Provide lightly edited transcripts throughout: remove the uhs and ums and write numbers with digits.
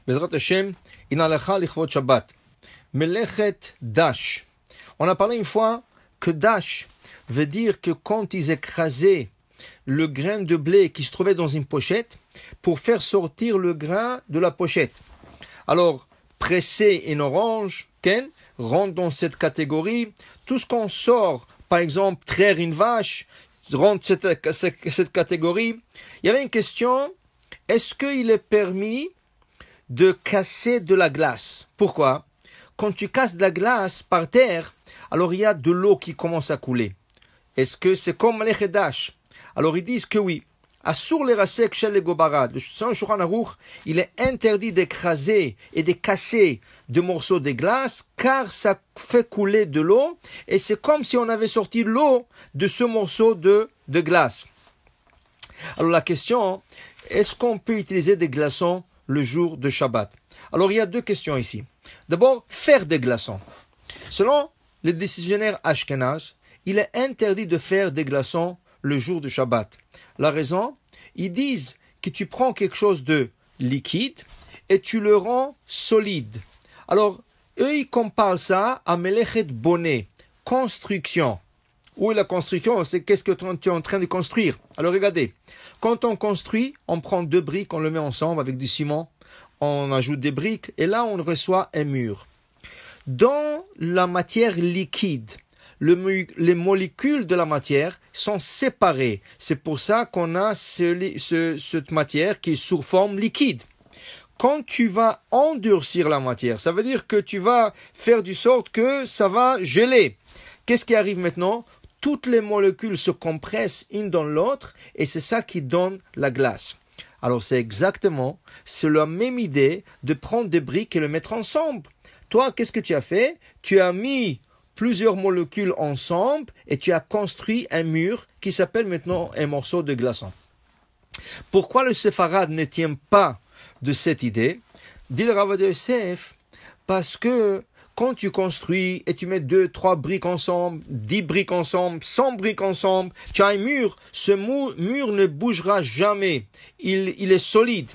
Bezrat Hashem, in halacha lichvot Shabbat. Melechet dash. On a parlé une fois que dash veut dire que quand ils écrasaient le grain de blé qui se trouvait dans une pochette pour faire sortir le grain de la pochette. Alors, presser une orange, Ken, rentre dans cette catégorie. Tout ce qu'on sort, par exemple, traire une vache, rentre cette catégorie. Il y avait une question, est-ce qu'il est permis de casser de la glace? Pourquoi? Quand tu casses de la glace par terre, alors il y a de l'eau qui commence à couler. Est-ce que c'est comme les dash? Alors ils disent que oui. Assur les rasek shel les gobarad. Le Shulchan Aruch, il est interdit d'écraser et de casser de morceaux de glace car ça fait couler de l'eau et c'est comme si on avait sorti l'eau de ce morceau de glace. Alors la question, est-ce qu'on peut utiliser des glaçons le jour de Shabbat? Alors il y a deux questions ici. D'abord, faire des glaçons. Selon les décisionnaires Ashkenaz, il est interdit de faire des glaçons le jour de Shabbat. La raison, ils disent que tu prends quelque chose de liquide et tu le rends solide. Alors, eux, ils comparent ça à melechet boné, construction. Où est la construction? C'est qu'est-ce que tu es en train de construire. Alors regardez, quand on construit, on prend deux briques, on le met ensemble avec du ciment, on ajoute des briques et là on reçoit un mur. Dans la matière liquide, les molécules de la matière sont séparées. C'est pour ça qu'on a cette matière qui est sous forme liquide. Quand tu vas endurcir la matière, ça veut dire que tu vas faire du sorte que ça va geler. Qu'est-ce qui arrive maintenant? Toutes les molécules se compressent une dans l'autre et c'est ça qui donne la glace. Alors c'est la même idée de prendre des briques et les mettre ensemble. Toi, qu'est-ce que tu as fait? Tu as mis plusieurs molécules ensemble et tu as construit un mur qui s'appelle maintenant un morceau de glaçon. Pourquoi le séfarade ne tient pas de cette idée? Dit le Rav Ovadia Yosef, parce que quand tu construis et tu mets 2, 3 briques ensemble, 10 briques ensemble, 100 briques ensemble, tu as un mur, ce mur ne bougera jamais, il est solide.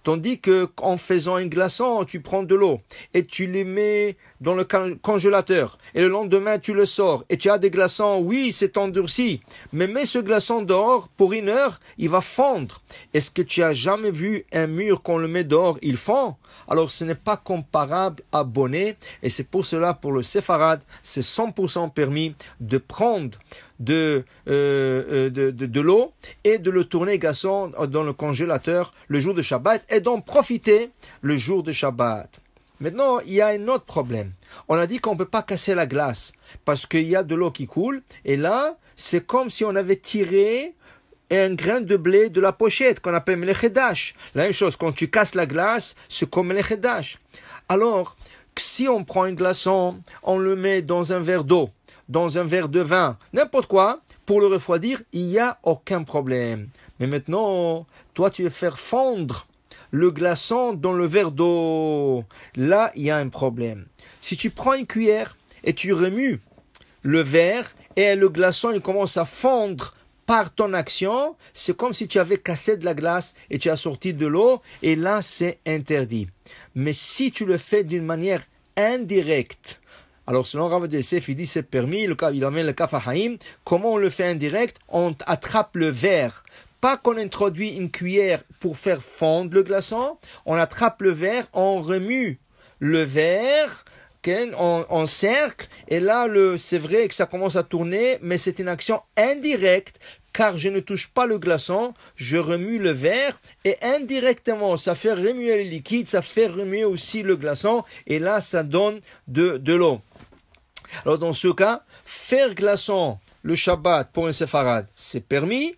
Tandis que en faisant un glaçon, tu prends de l'eau et tu les mets dans le congélateur et le lendemain tu le sors et tu as des glaçons, oui c'est endurci, mais mets ce glaçon dehors pour 1 heure, il va fondre. Est-ce que tu as jamais vu un mur qu'on le met dehors, il fond? Alors ce n'est pas comparable à bonnet et c'est pour cela pour le séfarade, c'est 100% permis de prendre de l'eau et de le tourner glaçon dans le congélateur le jour de Shabbat et d'en profiter le jour de Shabbat. Maintenant, il y a un autre problème. On a dit qu'on ne peut pas casser la glace parce qu'il y a de l'eau qui coule et là, c'est comme si on avait tiré un grain de blé de la pochette qu'on appelle melechet dash. La même chose, quand tu casses la glace, c'est comme melechet dash. Alors, si on prend un glaçon, on le met dans un verre d'eau, dans un verre de vin, n'importe quoi, pour le refroidir, il n'y a aucun problème. Mais maintenant, toi, tu veux faire fondre le glaçon dans le verre d'eau. Là, il y a un problème. Si tu prends une cuillère et tu remues le verre et le glaçon il commence à fondre par ton action, c'est comme si tu avais cassé de la glace et tu as sorti de l'eau et là, c'est interdit. Mais si tu le fais d'une manière indirecte, alors selon Rav Ovadia Yosef, il dit c'est permis, il amène le Kaf HaChaim. Comment on le fait indirect? On attrape le verre. Pas qu'on introduit une cuillère pour faire fondre le glaçon, on attrape le verre, on remue le verre en cercle, et là c'est vrai que ça commence à tourner, mais c'est une action indirecte, car je ne touche pas le glaçon, je remue le verre, et indirectement, ça fait remuer le liquide, ça fait remuer aussi le glaçon, et là ça donne de l'eau. Alors dans ce cas, faire glaçon le Shabbat pour un séfarade, c'est permis.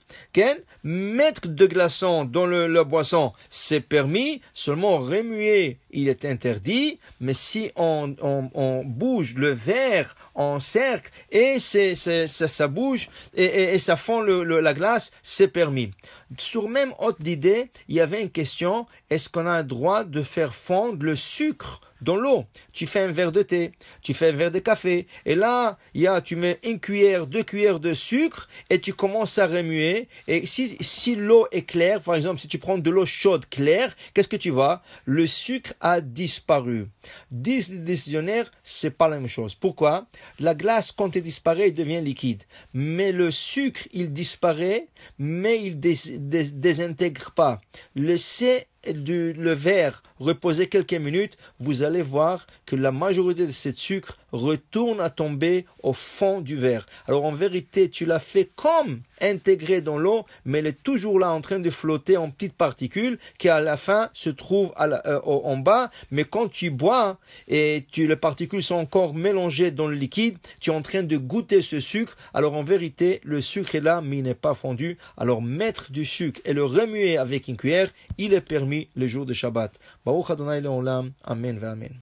Mettre de glaçons dans la boisson, c'est permis. Seulement remuer, il est interdit. Mais si on bouge le verre en cercle et ça bouge et ça fond la glace, c'est permis. Sur même ordre d'idée, il y avait une question, est-ce qu'on a le droit de faire fondre le sucre dans l'eau? Tu fais un verre de thé, tu fais un verre de café, et là, tu mets 1 cuillère, 2 cuillères de sucre, et tu commences à remuer, et si l'eau est claire, par exemple, si tu prends de l'eau chaude claire, qu'est-ce que tu vois? Le sucre a disparu. Disent les décisionnaires, c'est pas la même chose. Pourquoi? La glace, quand elle disparaît, elle devient liquide. Mais le sucre, il disparaît, mais il désintègre pas. Laissez le verre reposer quelques minutes, vous allez voir que la majorité de ce sucre retourne à tomber au fond du verre. Alors en vérité, tu l'as fait comme intégré dans l'eau, mais elle est toujours là en train de flotter en petites particules qui à la fin se trouvent en bas. Mais quand tu bois et les particules sont encore mélangées dans le liquide, tu es en train de goûter ce sucre. Alors en vérité, le sucre est là, mais il n'est pas fondu. Alors mettre du sucre et le remuer avec une cuillère, il est permis le jour de Shabbat. Baruch Adonai Leolam. Amen ve Amen.